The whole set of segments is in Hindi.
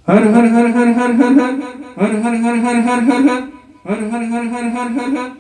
हर हर हर हर हर हर हर हर हर हर हर हर हर हर हर हर हर हर हर हर।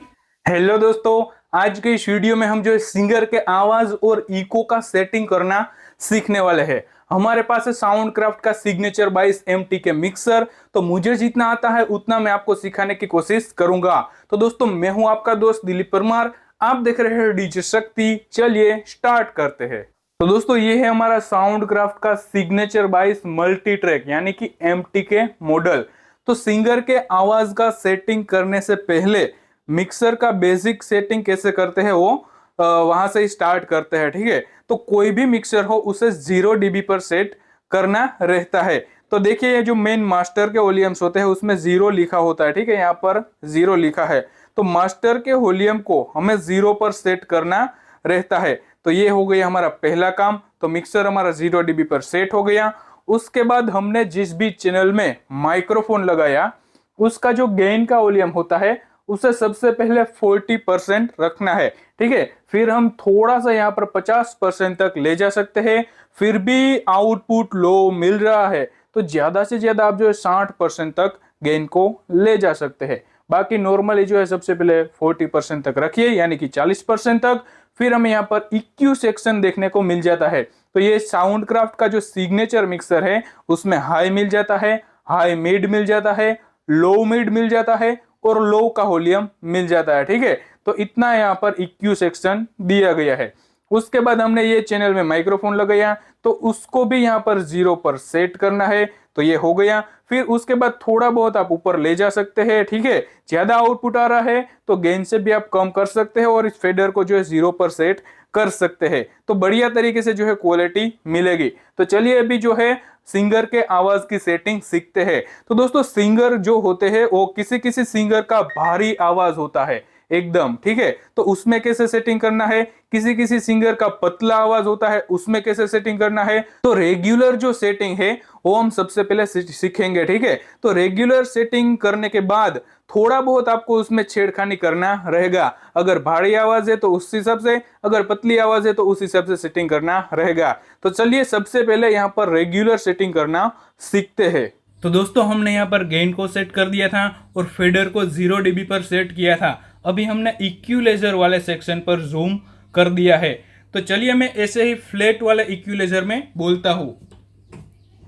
हेलो दोस्तों, आज के इस वीडियो में हम जो सिंगर के आवाज और इको का सेटिंग करना सीखने वाले हैं। हमारे पास है साउंड क्राफ्ट का सिग्नेचर 22MT के मिक्सर। तो मुझे जितना आता है उतना मैं आपको सिखाने की कोशिश करूंगा। तो दोस्तों, मैं हूं आपका दोस्त दिलीप परमार। आप देख रहे हैं डीजे शक्ति। चलिए स्टार्ट करते हैं। तो दोस्तों, ये है हमारा साउंड क्राफ्ट का सिग्नेचर 22 मल्टी ट्रैक यानी कि MT के मॉडल। तो सिंगर के आवाज का सेटिंग करने से पहले मिक्सर का बेसिक सेटिंग कैसे करते हैं वो वहां से स्टार्ट करते हैं। ठीक है, तो कोई भी मिक्सर हो उसे 0 dB पर सेट करना रहता है। तो देखिए, ये जो मेन मास्टर के वॉल्यूम्स होते हैं उसमें 0 लिखा होता है। ठीक है, यहाँ पर 0 लिखा है। तो मास्टर के वॉल्यूम को हमें 0 पर सेट करना रहता है। तो ये हो गया हमारा पहला काम। तो मिक्सर हमारा 0 dB पर सेट हो गया। उसके बाद हमने जिस भी चैनल में माइक्रोफोन लगाया उसका जो गेन का वॉल्यूम होता है उसे सबसे पहले 40% रखना है। ठीक है, फिर हम थोड़ा सा यहाँ पर 50% तक ले जा सकते हैं। फिर भी आउटपुट लो मिल रहा है तो ज्यादा से ज्यादा आप जो है 60% तक गेन को ले जा सकते हैं। बाकी नॉर्मली जो है सबसे पहले 40% तक रखिए यानी कि 40% तक। फिर हमें यहाँ पर EQ सेक्शन देखने को मिल जाता है। तो ये साउंड क्राफ्ट का जो सिग्नेचर मिक्सर है उसमें हाई मिल जाता है, हाई मिड मिल जाता है, लो मिड मिल जाता है और लो का वॉल्यूम मिल जाता है। ठीक है, तो इतना यहाँ पर EQ सेक्शन दिया गया है। उसके बाद हमने ये चैनल में माइक्रोफोन लगाया तो उसको भी यहाँ पर 0 पर सेट करना है। तो ये हो गया। फिर उसके बाद थोड़ा बहुत आप ऊपर ले जा सकते हैं। ठीक है, ज्यादा आउटपुट आ रहा है तो गेन से भी आप कम कर सकते हैं और इस फेडर को जो है 0 पर सेट कर सकते हैं। तो बढ़िया तरीके से जो है क्वालिटी मिलेगी। तो चलिए अभी जो है सिंगर के आवाज की सेटिंग सीखते हैं। तो दोस्तों, सिंगर जो होते हैं वो किसी किसी सिंगर का भारी आवाज होता है एकदम। ठीक है, तो उसमें कैसे सेटिंग करना है। किसी किसी सिंगर का पतला आवाज होता है उसमें कैसे सेटिंग करना है। तो रेगुलर जो सेटिंग है वो हम सबसे पहले सीखेंगे। ठीक है, तो रेगुलर सेटिंग करने के बाद थोड़ा बहुत आपको उसमें छेड़खानी करना रहेगा। अगर भारी आवाज है तो उस हिसाब से, अगर पतली आवाज है तो उस हिसाब से सेटिंग करना रहेगा। तो चलिए सबसे पहले यहाँ पर रेगुलर सेटिंग करना सीखते हैं। तो दोस्तों, हमने यहाँ पर गेन को सेट कर दिया था और फेडर को 0 dB पर सेट किया था। अभी हमने इक्विलाइजर वाले सेक्शन पर जूम कर दिया है। तो चलिए मैं ऐसे ही फ्लैट वाले इक्विलाइजर में बोलता हूँ,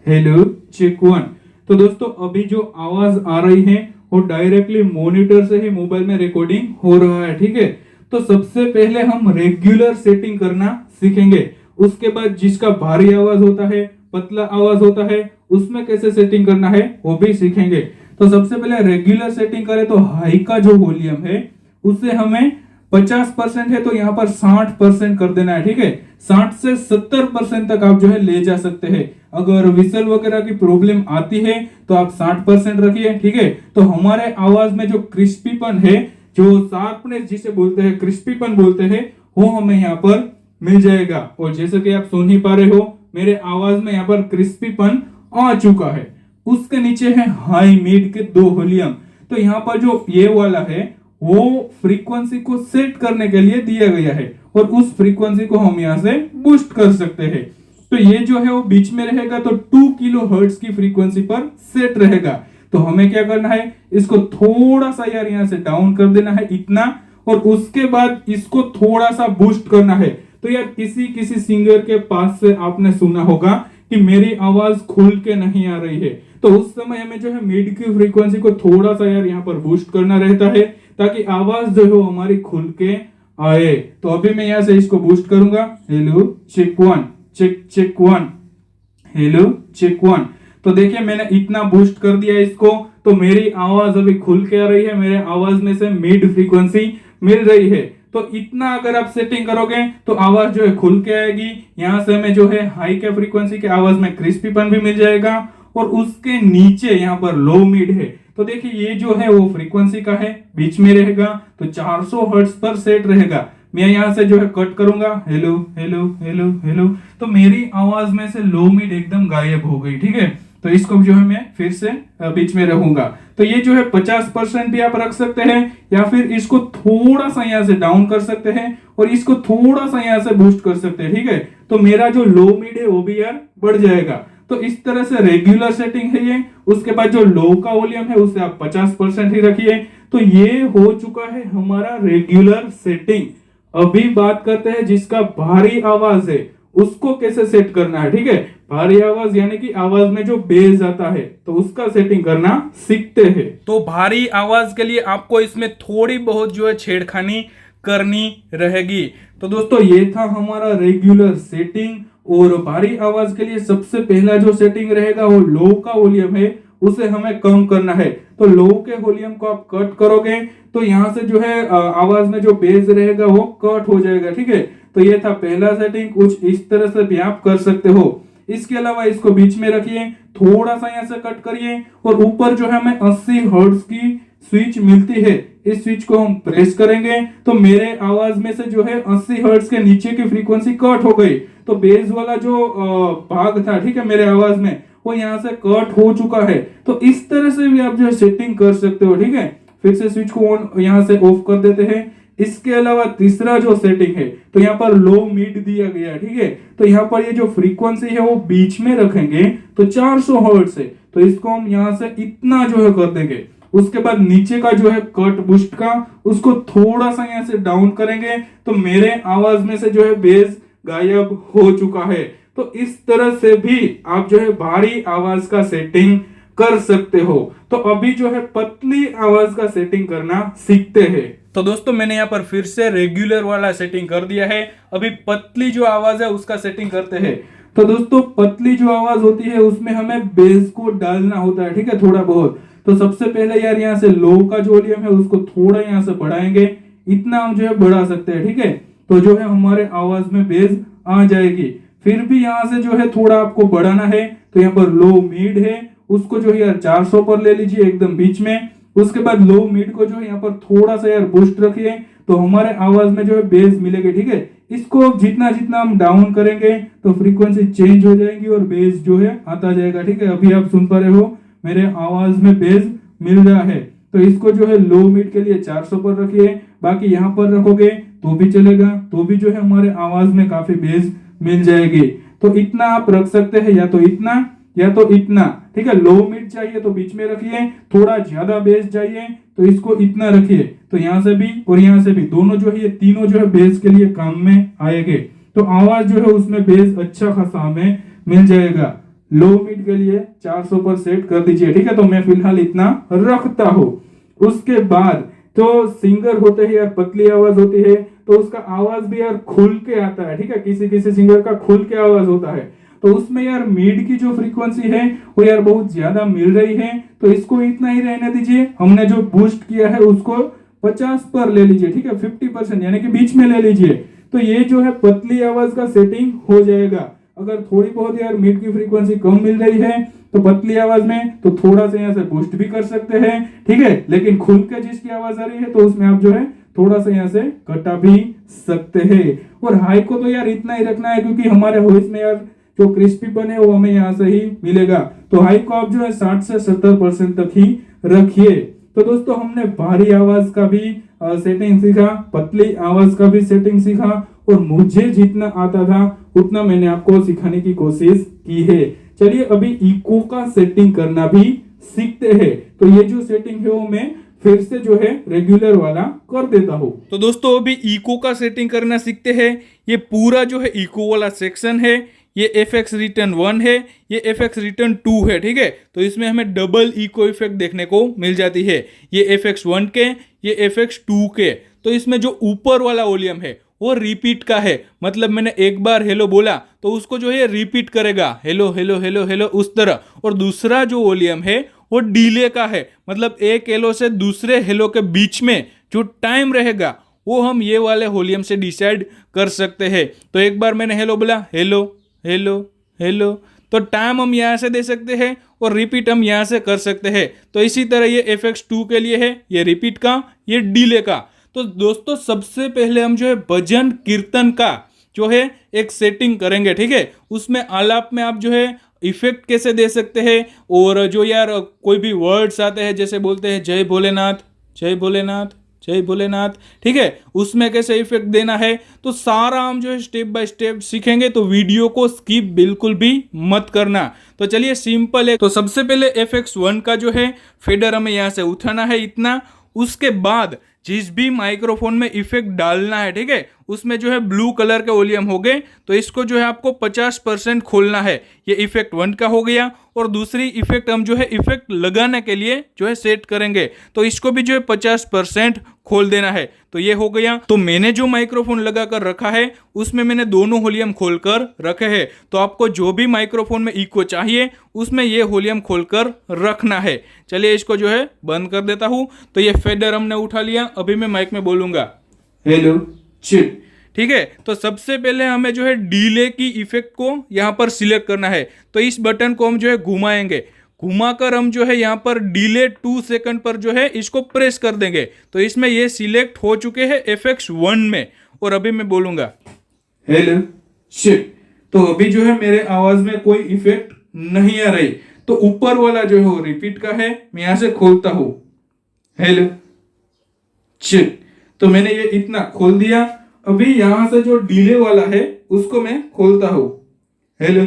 हेलो चेक 1। तो दोस्तों, अभी जो आवाज आ रही है वो डायरेक्टली मॉनिटर से ही मोबाइल में रिकॉर्डिंग हो रहा है। ठीक है, तो सबसे पहले हम रेगुलर सेटिंग करना सीखेंगे। उसके बाद जिसका भारी आवाज होता है, पतला आवाज होता है, उसमें कैसे सेटिंग करना है वो भी सीखेंगे। तो सबसे पहले रेगुलर सेटिंग करें तो हाई का जो वॉल्यूम है उससे हमें 50% है तो यहाँ पर 60% कर देना है। ठीक है, 60 से 70% तक आप जो है ले जा सकते हैं। अगर विसल वगैरह की प्रॉब्लम आती है तो आप 60% रखिए। ठीक है, तो हमारे आवाज में जो क्रिस्पीपन है, जो शार्पनेस जिसे बोलते हैं, क्रिस्पीपन बोलते हैं, वो हमें यहाँ पर मिल जाएगा। और जैसे कि आप सुन ही पा रहे हो मेरे आवाज में यहाँ पर क्रिस्पीपन आ चुका है। उसके नीचे है हाई मिड के 2 वॉल्यूम। तो यहाँ पर जो ये वाला है वो फ्रीक्वेंसी को सेट करने के लिए दिया गया है और उस फ्रीक्वेंसी को हम यहाँ से बूस्ट कर सकते हैं। तो ये जो है वो बीच में रहेगा तो 2 किलोहर्ट्ज की फ्रीक्वेंसी पर सेट रहेगा। तो हमें क्या करना है, इसको थोड़ा सा यार यहाँ से डाउन कर देना है इतना, और उसके बाद इसको थोड़ा सा बूस्ट करना है। तो यार किसी किसी सिंगर के पास से आपने सुना होगा कि मेरी आवाज खुल के नहीं आ रही है, तो उस समय हमें जो है मिड की फ्रीक्वेंसी को थोड़ा सा यार यहाँ पर बूस्ट करना रहता है ताकि आवाज जो है हमारी खुल के आए। तो अभी मैं यहाँ से इसको बूस्ट करूंगा, hello check 1, check check 1, hello check 1। तो देखिए मैंने इतना बूस्ट कर दिया इसको, तो मेरी आवाज अभी खुल के आ रही है, मेरे आवाज में से मिड फ्रीक्वेंसी मिल रही है। तो इतना अगर आप सेटिंग करोगे तो आवाज जो है खुल के आएगी। यहाँ से हमें जो है हाई के फ्रीक्वेंसी के आवाज में क्रिस्पीपन भी मिल जाएगा और उसके नीचे यहाँ पर लो मिड है। तो देखिए ये जो है वो फ्रीक्वेंसी का है, बीच में रहेगा तो 400 हर्ट्ज पर सेट रहेगा। मैं यहाँ से जो है कट करूंगा, हेलो हेलो हेलो हेलो, तो मेरी आवाज में से लो मिड एकदम गायब हो गई। ठीक है, तो इसको जो है मैं फिर से बीच में रहूंगा। तो ये जो है 50% भी आप रख सकते हैं या फिर इसको थोड़ा सा यहाँ से डाउन कर सकते हैं और इसको थोड़ा सा यहाँ से बूस्ट कर सकते हैं। ठीक है, तो मेरा जो लो मिड है वो भी यार बढ़ जाएगा। तो इस तरह से रेगुलर सेटिंग है ये। उसके बाद जो लो का वॉल्यूम है उसे आप 50% ही रखिए। तो ये हो चुका है हमारा रेगुलर सेटिंग। अभी बात करते हैं जिसका भारी आवाज है उसको कैसे सेट करना है। ठीक है, भारी आवाज यानी कि आवाज में जो बेस आता है तो उसका सेटिंग करना सीखते हैं। तो भारी आवाज के लिए आपको इसमें थोड़ी बहुत जो है छेड़खानी करनी रहेगी। तो दोस्तों ये था हमारा रेगुलर सेटिंग। और भारी आवाज के लिए सबसे पहला जो सेटिंग रहेगा वो लो का वॉल्यूम है, उसे हमें कम करना है। तो लो के वॉल्यूम को आप कट करोगे तो यहाँ से जो है आवाज में जो बेस रहेगा वो कट हो जाएगा। ठीक है, तो ये था पहला सेटिंग। कुछ इस तरह से भी आप कर सकते हो। इसके अलावा इसको बीच में रखिए, थोड़ा सा यहाँ से कट करिए और ऊपर जो है हमें 80 हर्ट्ज की स्विच मिलती है, इस स्विच को हम प्रेस करेंगे तो मेरे आवाज में से जो है 80 हर्ट्ज के नीचे की फ्रीक्वेंसी कट हो गई। तो बेस वाला जो भाग था, ठीक है, मेरे आवाज में वो यहाँ से कट हो चुका है। तो इस तरह से भी आप जो है सेटिंग कर सकते हो। ठीक है, फिर से स्विच को ऑन यहाँ से ऑफ कर देते हैं। इसके अलावा तीसरा जो सेटिंग है तो यहाँ पर लो मिड दिया गया है। ठीक है, तो यहाँ पर ये जो फ्रीक्वेंसी है वो बीच में रखेंगे तो 400 हर्ट्ज है, तो इसको हम यहाँ से इतना जो है कर देंगे। उसके बाद नीचे का जो है कट बूस्ट का उसको थोड़ा सा यहाँ से डाउन करेंगे तो मेरे आवाज में से जो है बेस गायब हो चुका है। तो इस तरह से भी आप जो है भारी आवाज का सेटिंग कर सकते हो। तो अभी जो है पतली आवाज का सेटिंग करना सीखते हैं। तो दोस्तों मैंने यहाँ पर फिर से रेगुलर वाला सेटिंग कर दिया है। अभी पतली जो आवाज है उसका सेटिंग करते हैं। तो दोस्तों पतली जो आवाज होती है उसमें हमें बेस को डालना होता है। ठीक है, थोड़ा बहुत। तो सबसे पहले यार यहाँ से लो का जो वॉल्यूम है उसको थोड़ा यहाँ से बढ़ाएंगे, इतना हम जो है बढ़ा सकते हैं। ठीक है, तो जो है हमारे आवाज में बेस आ जाएगी। फिर भी यहाँ से जो है थोड़ा आपको बढ़ाना है तो यहाँ पर लो मिड है उसको जो है यार 400 पर ले लीजिए एकदम बीच में। उसके बाद लो मिड को जो है यहाँ पर थोड़ा सा यार बूस्ट रखिए तो हमारे आवाज में जो है बेस मिलेगी। ठीक है, इसको जितना जितना हम डाउन करेंगे तो फ्रीक्वेंसी चेंज हो जाएगी और बेस जो है आता जाएगा। ठीक है, अभी आप सुन पा रहे हो मेरे आवाज में बेस मिल रहा है। तो इसको जो है लो मिड के लिए 400 पर रखिए, बाकी यहाँ पर रखोगे तो भी चलेगा, तो भी जो है हमारे आवाज में काफी बेस मिल जाएगी। तो इतना आप रख सकते हैं, या तो इतना या तो इतना। ठीक है, लो मिड चाहिए तो बीच में रखिए, थोड़ा ज्यादा बेस चाहिए तो इसको इतना रखिए। तो यहाँ से भी और यहाँ से भी दोनों जो है ये तीनों जो है बेस के लिए काम में आएंगे। तो आवाज जो है उसमें बेस अच्छा खासा हमें मिल जाएगा। लो मिड के लिए 400 पर सेट कर दीजिए। ठीक है, तो मैं फिलहाल इतना रखता हूँ। उसके बाद तो सिंगर होते हैं यार, पतली आवाज होती है तो उसका आवाज भी यार खुल के आता है। ठीक है, किसी किसी सिंगर का खुल के आवाज होता है तो उसमें यार मिड की जो फ्रीक्वेंसी है वो यार बहुत ज्यादा मिल रही है, तो इसको इतना ही रहने दीजिए। हमने जो बूस्ट किया है उसको 50 पर ले लीजिए। ठीक है, 50% यानी कि बीच में ले लीजिए। तो ये जो है पतली आवाज का सेटिंग हो जाएगा। अगर थोड़ी बहुत यार मिड की फ्रीक्वेंसी कम मिल रही है तो पतली आवाज में तो थोड़ा सा यहाँ से बूस्ट भी कर सकते हैं। ठीक है, लेकिन खुल के जिसकी आवाज आ रही है तो उसमें आप जो है थोड़ा सा यहाँ से कटा भी सकते हैं। और हाई को तो यार इतना ही रखना है क्योंकि हमारे वॉइस में यार जो क्रिस्पीपन है वो हमें यहाँ से ही मिलेगा। तो हाई को आप जो है 60 से 70% तक ही रखिए। तो दोस्तों हमने भारी आवाज का भी सेटिंग सीखा, पतली आवाज का भी सेटिंग सीखा और मुझे जितना आता था उतना मैंने आपको सिखाने की कोशिश की है। चलिए अभी इको का सेटिंग करना भी सीखते हैं। तो ये जो सेटिंग है वो मैं फिर से जो है रेगुलर वाला कर देता हूँ। तो दोस्तों अभी इको का सेटिंग करना सीखते हैं। ये पूरा जो है इको वाला सेक्शन है, ये FX रिटर्न 1 है, ये FX रिटर्न 2 है। ठीक है, तो इसमें हमें डबल इको इफेक्ट देखने को मिल जाती है, ये FX 1 के, ये FX 2 के। तो इसमें जो ऊपर वाला वॉल्यूम है वो रिपीट का है, मतलब मैंने एक बार हेलो बोला तो उसको जो है रिपीट करेगा, हेलो हेलो हेलो हेलो उस तरह। और दूसरा जो वॉल्यूम है वो डिले का है, मतलब एक हेलो से दूसरे हेलो के बीच में जो टाइम रहेगा वो हम ये वाले वॉल्यूम से डिसाइड कर सकते हैं। तो एक बार मैंने हेलो बोला, हेलो हेलो हेलो, तो टाइम हम यहाँ से दे सकते हैं और रिपीट हम यहाँ से कर सकते हैं। तो इसी तरह ये FX 2 के लिए है, ये रिपीट का, ये डिले का। तो दोस्तों सबसे पहले हम जो है भजन कीर्तन का जो है एक सेटिंग करेंगे। ठीक है, उसमें आलाप में आप जो है इफेक्ट कैसे दे सकते हैं, और जो यार कोई भी वर्ड्स आते हैं जैसे बोलते हैं जय भोलेनाथ जय भोलेनाथ जय भोलेनाथ। ठीक है, उसमें कैसे इफेक्ट देना है तो सारा हम जो है स्टेप बाय स्टेप सीखेंगे, तो वीडियो को स्किप बिल्कुल भी मत करना। तो चलिए सिंपल है। तो सबसे पहले FX1 का जो है फेडर हमें यहाँ से उठाना है इतना। उसके बाद जिस भी माइक्रोफोन में इफेक्ट डालना है, ठीक है, उसमें जो है ब्लू कलर के वॉल्यूम हो गए, तो इसको जो है आपको 50% खोलना है। ये इफेक्ट 1 का हो गया। और दूसरी इफेक्ट हम जो है इफेक्ट लगाने के लिए जो है सेट करेंगे, तो इसको भी जो है 50% खोल देना है। तो ये हो गया। तो मैंने जो माइक्रोफोन लगा कर रखा है उसमें मैंने दोनों वॉल्यूम खोलकर रखे हैं। तो आपको जो भी माइक्रोफोन में इको चाहिए उसमें ये वॉल्यूम खोलकर रखना है। चलिए इसको जो है बंद कर देता हूं। तो ये फेडर हमने उठा लिया। अभी मैं माइक में बोलूंगा हेलो चिट। ठीक है, तो सबसे पहले हमें जो है डीले की इफेक्ट को यहां पर सिलेक्ट करना है। तो इस बटन को हम जो है घुमाएंगे, घुमाकर हम जो है यहां पर डिले 2 सेकंड पर जो है इसको प्रेस कर देंगे। तो इसमें ये सिलेक्ट हो चुके हैं FX1 में। और अभी मैं बोलूंगा हेलो शिट, तो अभी जो है मेरे आवाज में कोई इफेक्ट नहीं आ रही। तो ऊपर वाला जो है रिपीट का है, मैं यहां से खोलता हूं हेलो शिट। तो मैंने ये इतना खोल दिया। अभी यहां से जो डिले वाला है उसको मैं खोलता हूं hello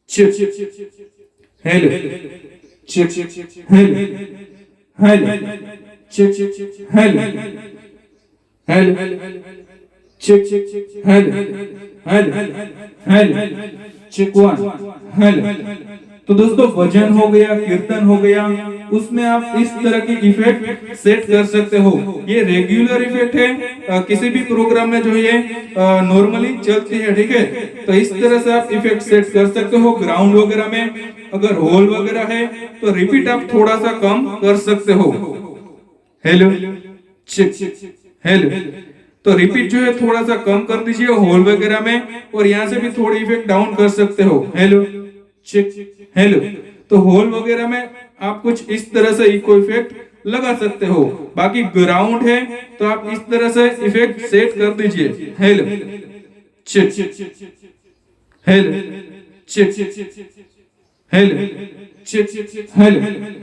chit hello chit hello hello chit hello hello chit hello hello hello चिक 1 हेलो। तो दोस्तों भजन हो गया, कीर्तन हो गया, उसमें आप इस तरह की इफेक्ट सेट कर सकते हो। ये रेगुलर इफेक्ट है, किसी भी प्रोग्राम में जो ये नॉर्मली चलती है। ठीक है, तो इस तरह से आप इफेक्ट सेट कर सकते हो। ग्राउंड वगैरह में अगर होल वगैरह है तो रिपीट आप थोड़ा सा कम कर सकते हो हेलो चिक हेलो। तो रिपीट जो है थोड़ा सा कम कर दीजिए होल वगैरह में, और यहाँ से भी थोड़ी इफेक्ट डाउन कर सकते हो हेलो चिक हेलो। तो होल वगैरह में आप कुछ इस तरह से इको इफेक्ट लगा सकते हो। बाकी ग्राउंड है तो आप इस तरह से इफेक्ट सेट कर दीजिए हेलो चिक हेलो चिक हेलो चिक हेलो।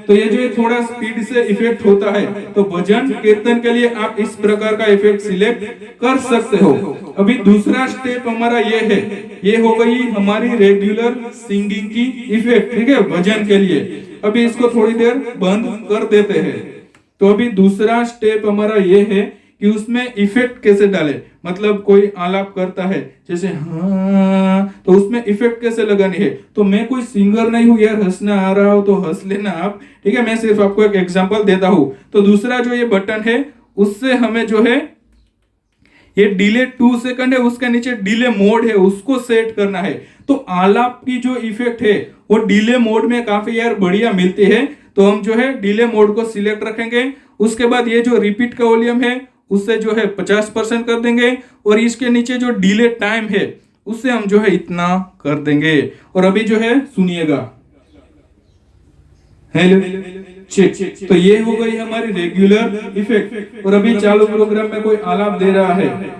तो ये जो है थोड़ा स्पीड से इफेक्ट होता है, तो भजन कीर्तन के लिए आप इस प्रकार का इफेक्ट सिलेक्ट कर सकते हो। अभी दूसरा स्टेप हमारा ये है, ये हो गई हमारी रेगुलर सिंगिंग की इफेक्ट। ठीक है, भजन के लिए। अभी इसको थोड़ी देर बंद कर देते हैं। तो अभी दूसरा स्टेप हमारा ये है कि उसमें इफेक्ट कैसे डाले। मतलब कोई आलाप करता है जैसे हाँ, तो उसमें इफेक्ट कैसे लगानी है। तो मैं कोई सिंगर नहीं हूं यार, हंसना आ रहा हो तो हंस लेना आप। ठीक है, मैं सिर्फ आपको एक एग्जांपल देता हूं। तो दूसरा जो ये बटन है उससे हमें जो है ये डिले 2 सेकंड है, उसके नीचे डिले मोड है, उसको सेट करना है। तो आलाप की जो इफेक्ट है वो डिले मोड में काफी यार बढ़िया मिलती है। तो हम जो है डिले मोड को सिलेक्ट रखेंगे। उसके बाद ये जो रिपीट का वॉल्यूम है उससे जो है 50% कर देंगे, और इसके नीचे जो डिले टाइम है उससे हम जो है इतना कर देंगे। और अभी जो है सुनिएगा हेलो चिक। तो ये हो गई हमारी रेगुलर इफेक्ट। और अभी चालू प्रोग्राम में कोई आलाप दे रहा है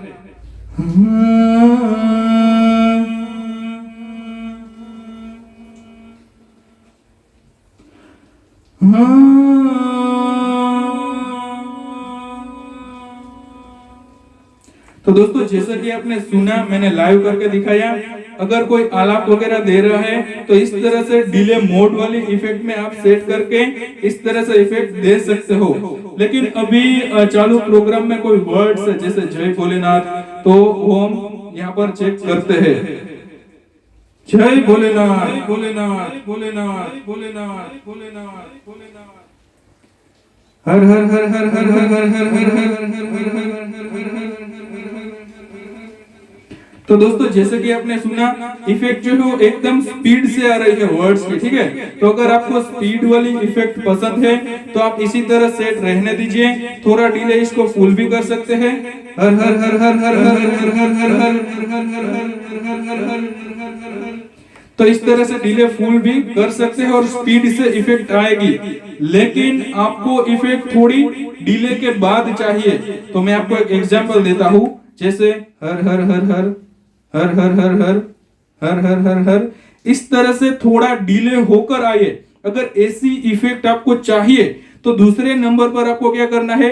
तो दोस्तों जैसा कि आपने सुना, मैंने लाइव करके दिखाया। अगर कोई आलाप वगैरह दे रहा है तो इस तरह से डिले मोड वाली इफेक्ट में आप सेट करके इस तरह से इफेक्ट दे सकते हो। लेकिन अभी चालू प्रोग्राम में कोई वर्ड्स है जैसे जय भोलेनाथ, तो वो हम यहाँ पर चेक करते हैं। जय भोलेनाथ भोलेनाथ भोलेनाथ भोलेनाथ भोलेनाथ भोलेनाथ हर हर हर हर हर हर हर हर हर हर हर हर। तो दोस्तों जैसे कि आपने सुना, इफेक्ट जो है एकदम स्पीड से आ रही है वर्ड्स की। ठीक है, तो अगर आपको स्पीड वाली इफेक्ट पसंद है तो आप इसी तरह सेट रहने दीजिए। थोड़ा डिले इसको फुल भी कर सकते हैं हर हर हर हर हर हर हर हर हर हर हर हर। तो इस तरह से डिले फुल भी कर सकते हैं और स्पीड से इफेक्ट आएगी। लेकिन आपको इफेक्ट थोड़ी डिले के बाद चाहिए, तो मैं आपको एक एग्जांपल देता हूं। जैसे हर हर हर हर हर हर हर हर हर हर हर हर, इस तरह से थोड़ा डिले होकर आए। अगर ऐसी इफेक्ट आपको चाहिए तो दूसरे नंबर पर आपको क्या करना है,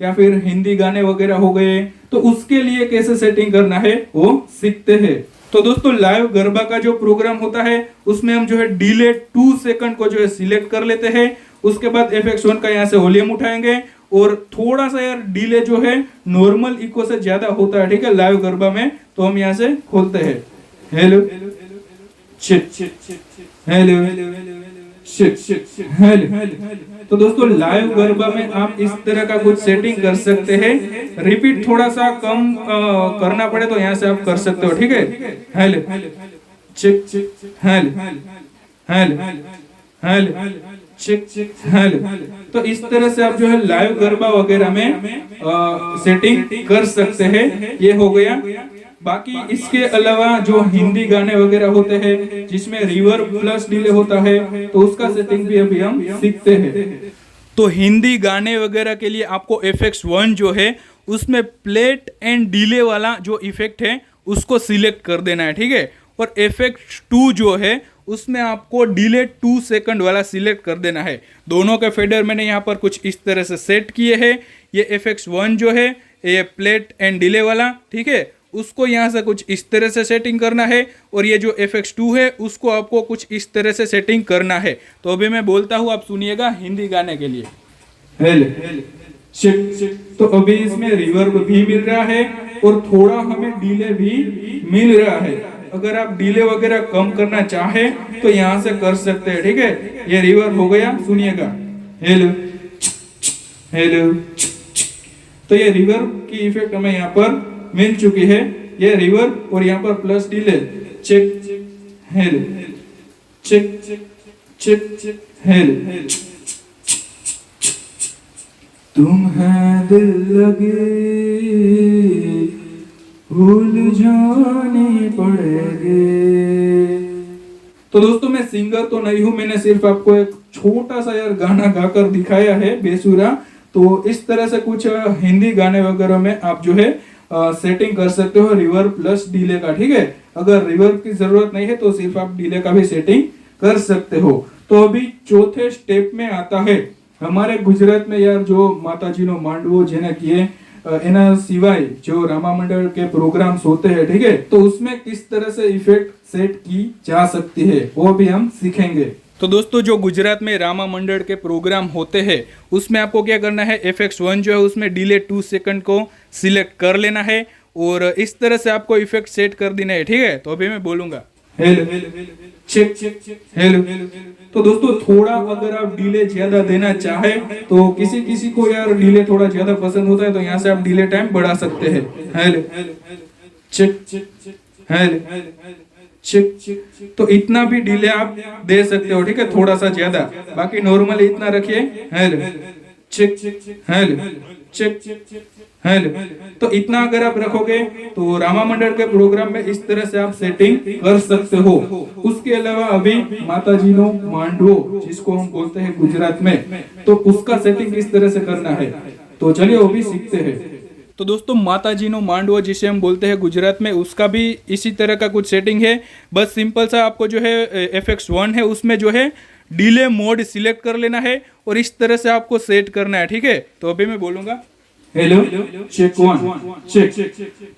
या फिर हिंदी गाने वगैरह हो गए, तो उसके लिए कैसे सेटिंग करना है वो सीखते हैं। तो दोस्तों लाइव गरबा का जो प्रोग्राम होता है उसमें हम जो है डिले 2 सेकंड को जो है सिलेक्ट कर लेते हैं। उसके बाद FX1 का यहाँ से वॉल्यूम उठाएंगे और थोड़ा सा यार डिले जो है नॉर्मल इको से ज्यादा होता है, ठीक है, लाइव गरबा में, तो हम यहाँ से खोलते हैं। Hello hello hello. तो दोस्तों लाइव गरबा में आप इस तरह का कुछ सेटिंग कर सकते हैं। रिपीट थोड़ा सा कम करना पड़े तो यहाँ से आप कर सकते हो, ठीक है। Hello check hello hello hello check hello. तो इस तरह से आप जो है लाइव गरबा वगैरह में सेटिंग कर सकते हैं। ये हो गया। बाकी इसके अलावा जो हिंदी गाने वगैरह होते हैं जिसमें रिवर्ब प्लस डिले होता है, तो उसका सेटिंग भी अभी हम सीखते हैं। तो हिंदी गाने वगैरह के लिए आपको FX1 जो है उसमें प्लेट एंड डिले वाला जो इफेक्ट है उसको सिलेक्ट कर देना है, ठीक है। और FX2 जो है उसमें आपको डिले 2 सेकंड वाला सिलेक्ट कर देना है। दोनों के फेडर मैंने यहाँ पर कुछ इस तरह से सेट किए हैं। ये FX1 जो है ये प्लेट एंड डिले वाला, ठीक है, उसको यहाँ से कुछ इस तरह से सेटिंग करना है। और ये जो FX2 है उसको आपको कुछ इस तरह से सेटिंग करना है। तो अभी मैं बोलता हूँ, आप सुनिएगा हिंदी गाने के लिए। हेलो तो अभी इसमें रिवर्ब भी मिल रहा है और थोड़ा हमें डिले भी मिल रहा है। अगर आप डिले वगैरह कम करना चाहे तो यहाँ से कर सकते हैं, ठीक है। ये रिवर्ब हो गया, सुनिएगा। Hello hello. तो ये रिवर्ब की इफेक्ट हमें यहाँ पर मिल चुकी है। ये रिवर्ब और यहाँ पर plus delay. Check hello check check hello. तुम है दिल लगे भूल जाने पड़ेंगे। तो दोस्तों मैं सिंगर तो नहीं हूं, मैंने सिर्फ आपको एक छोटा सा यार गाना गाकर दिखाया है बेसुरा। तो इस तरह से कुछ हिंदी गाने वगैरह में आप जो है सेटिंग कर सकते हो रिवर्ब प्लस डिले का, ठीक है। अगर रिवर्ब की जरूरत नहीं है तो सिर्फ आप डिले का भी सेटिंग कर सकते हो। तो अभी चौथे स्टेप में आता है। हमारे गुजरात में यार जो माताजीनो मांडवो जेने किए एना सिवाय जो रामा मंडल के प्रोग्राम्स होते हैं, ठीक है, तो उसमें किस तरह से इफेक्ट सेट की जा सकती है वो भी हम सीखेंगे। तो दोस्तों जो गुजरात में रामा मंडल के प्रोग्राम होते हैं उसमें आपको क्या करना है, FX1 जो है उसमें डिले 2 सेकंड को सिलेक्ट कर लेना है और इस तरह से आपको इफेक्ट सेट कर देना है, ठीक है। तो अभी मैं बोलूंगा हेलो चेक हेलो। तो दोस्तों थोड़ा अगर आप डिले ज्यादा देना चाहे तो किसी को यार डिले थोड़ा ज्यादा पसंद होता है तो यहाँ से आप डिले टाइम बढ़ा सकते हैं। Hello check hello check. तो इतना भी डिले आप दे सकते हो, ठीक है, थोड़ा सा ज्यादा। बाकी नॉर्मली इतना रखिए। Hello check hello check hello. तो इतना अगर आप रखोगे तो रामा मंडल के प्रोग्राम में इस तरह से आप सेटिंग कर सकते हो। उसके अलावा अभी माताजीनो मांडवो जिसको हम बोलते हैं गुजरात में, तो उसका सेटिंग किस तरह से करना है, तो चलिए वो भी सीखते हैं। तो दोस्तों माताजीनो मांडवो जिसे हम बोलते हैं गुजरात में, उसका भी इसी तरह का कुछ सेटिंग है। बस सिंपल सा आपको जो है FX1 है उसमें जो है डिले मोड सिलेक्ट कर लेना है और इस तरह से आपको सेट करना है, ठीक है। तो अभी मैं बोलूंगा हेलो चेक 1 चेक।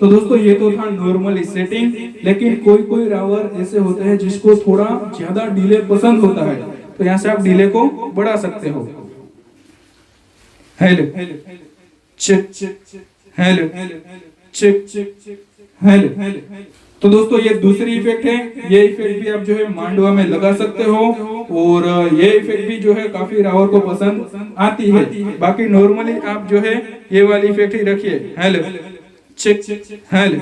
तो दोस्तों ये तो था नॉर्मली सेटिंग, लेकिन कोई रावर ऐसे होते हैं जिसको थोड़ा ज्यादा डिले पसंद होता है, तो यहाँ से आप डिले को बढ़ा सकते हो। Hello check hello check hello. तो दोस्तों ये दूसरी इफेक्ट है। ये इफेक्ट भी आप जो है मांडवा में लगा सकते हो और ये इफेक्ट भी जो है काफी रावर को पसंद आती है। बाकी नॉर्मली आप जो है ये वाली इफेक्ट ही रखिए। Hello check hello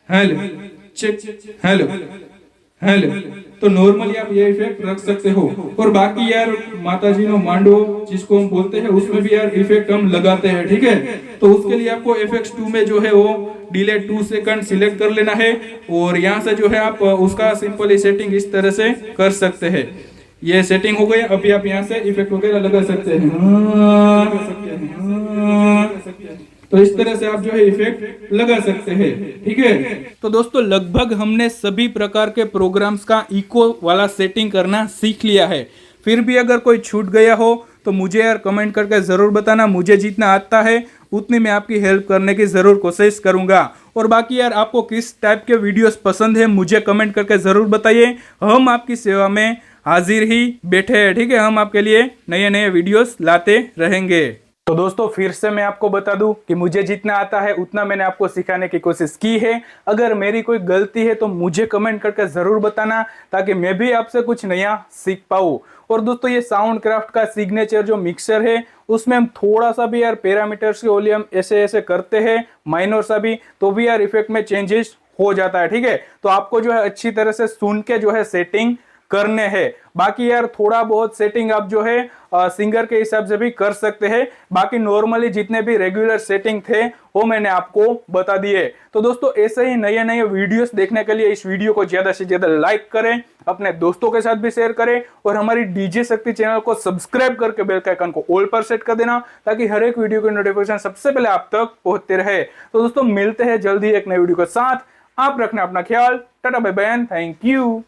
hello check hello hello. तो नॉर्मली आप ये इफेक्ट रख सकते हो। और बाकी यार माताजीनो मांडवो जिसको हम बोलते हैं उसमें भी यार इफेक्ट हम लगाते हैं, ठीक है। तो उसके लिए आपको FX2 में जो है वो डिले 2 सेकंड सिलेक्ट कर लेना है और यहाँ से जो है आप उसका सिंपली सेटिंग इस तरह से कर सकते हैं। ये सेटिंग हो गई। अभी आप यहाँ से इफेक्ट वगैरह लगा सकते हैं। तो इस तरह से आप जो है इफेक्ट लगा सकते हैं, ठीक है। तो दोस्तों लगभग हमने सभी प्रकार के प्रोग्राम्स का इको वाला सेटिंग करना सीख लिया है। फिर भी अगर कोई छूट गया हो तो तो मुझे यार कमेंट करके ज़रूर बताना। मुझे जितना आता है उतनी मैं आपकी हेल्प करने की ज़रूर कोशिश करूँगा। और बाकी यार आपको किस टाइप के वीडियोस पसंद है मुझे कमेंट करके ज़रूर बताइए। हम आपकी सेवा में हाजिर ही बैठे हैं, ठीक है। हम आपके लिए नए नए वीडियोस लाते रहेंगे। तो दोस्तों फिर से मैं आपको बता दूं कि मुझे जितना आता है उतना मैंने आपको सिखाने की कोशिश की है। अगर मेरी कोई गलती है तो मुझे कमेंट करके ज़रूर बताना, ताकि मैं भी आपसे कुछ नया सीख पाऊँ। और दोस्तों ये साउंड क्राफ्ट का सिग्नेचर जो मिक्सर है उसमें हम थोड़ा सा भी यार पैरामीटर्स की वॉल्यूम ऐसे ऐसे करते हैं, माइनर सा भी, तो भी यार इफेक्ट में चेंजेस हो जाता है, ठीक है। तो आपको जो है अच्छी तरह से सुन के जो है सेटिंग करने हैं। बाकी यार थोड़ा बहुत सेटिंग आप जो है सिंगर के हिसाब से भी कर सकते हैं। बाकी नॉर्मली जितने भी रेगुलर सेटिंग थे वो मैंने आपको बता दिए। तो दोस्तों ऐसे ही नए नए वीडियोस देखने के लिए इस वीडियो को ज्यादा से ज्यादा लाइक करें, अपने दोस्तों के साथ भी शेयर करें, और हमारी डीजे शक्ति चैनल को सब्सक्राइब करके बेल का आइकन को ऑल पर सेट कर देना, ताकि हर एक वीडियो की नोटिफिकेशन सबसे पहले आप तक पहुंचते रहे। तो दोस्तों मिलते हैं जल्दी एक नए वीडियो के साथ। आप रखना अपना ख्याल। Tata bye bye, thank you.